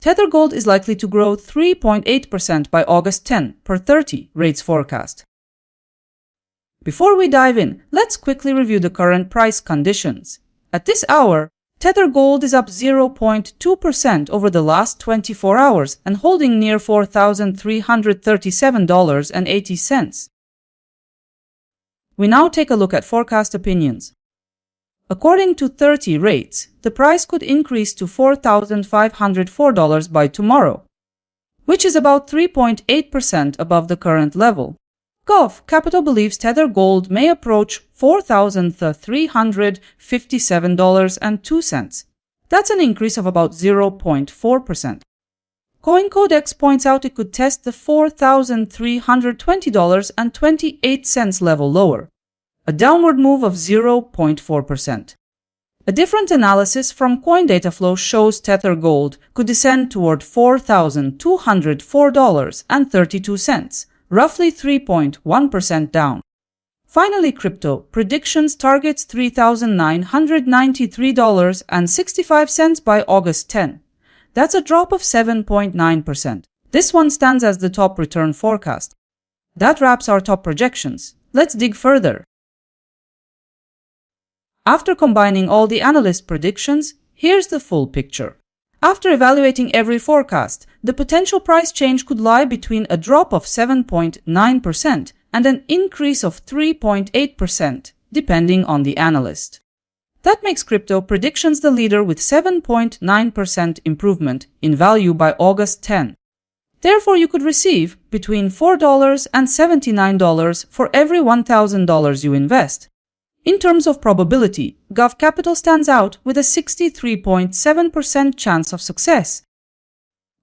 Tether Gold is likely to grow 3.8% by August 10 per 30 rates forecast. Before we dive in, let's quickly review the current price conditions. At this hour, Tether Gold is up 0.2% over the last 24 hours and holding near $4,337.80. We now take a look at forecast opinions. According to 30 rates, the price could increase to $4,504 by tomorrow, which is about 3.8% above the current level. Gov Capital believes Tether Gold may approach $4,357.02. That's an increase of about 0.4%. CoinCodex points out it could test the $4,320.28 level lower, a downward move of 0.4%. A different analysis from CoinDataFlow shows Tether Gold could descend toward $4,204.32, roughly 3.1% down. Finally, Crypto Predictions targets $3,993.65 by August 10. That's a drop of 7.9%. This one stands as the top return forecast. That wraps our top projections. Let's dig further. After combining all the analyst predictions, here's the full picture. After evaluating every forecast, the potential price change could lie between a drop of 7.9% and an increase of 3.8%, depending on the analyst. That makes Crypto Predictions the leader with 7.9% improvement in value by August 10. Therefore, you could receive between $4 and $79 for every $1,000 you invest. In terms of probability, Gov Capital stands out with a 63.7% chance of success.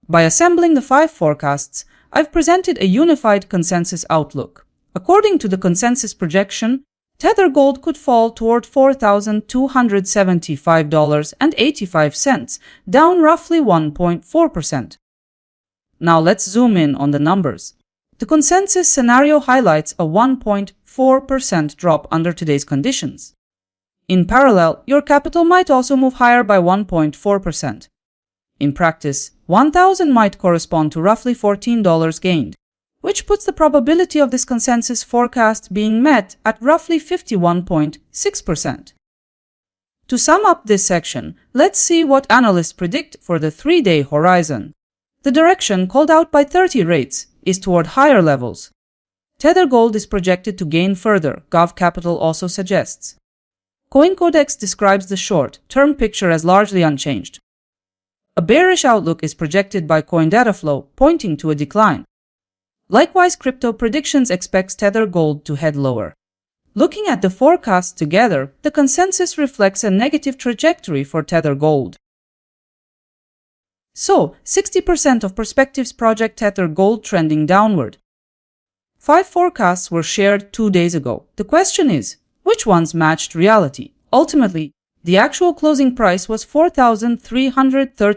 By assembling the 5 forecasts, I've presented a unified consensus outlook. According to the consensus projection, Tether Gold could fall toward $4,275.85, down roughly 1.4%. Now let's zoom in on the numbers. The consensus scenario highlights a 1.4% drop under today's conditions. In parallel, your capital might also move higher by 1.4%. In practice, 1,000 might correspond to roughly $14 gained, which puts the probability of this consensus forecast being met at roughly 51.6%. To sum up this section, let's see what analysts predict for the 3-day horizon. The direction called out by 30 rates is toward higher levels. Tether Gold is projected to gain further, Gov Capital also suggests. CoinCodex describes the short-term picture as largely unchanged. A bearish outlook is projected by CoinDataFlow, pointing to a decline. Likewise, Crypto Predictions expects Tether Gold to head lower. Looking at the forecasts together, the consensus reflects a negative trajectory for Tether Gold. So, 60% of perspectives project Tether Gold trending downward. 5 forecasts were shared 2 days ago. The question is, which ones matched reality? Ultimately, the actual closing price was $4,330.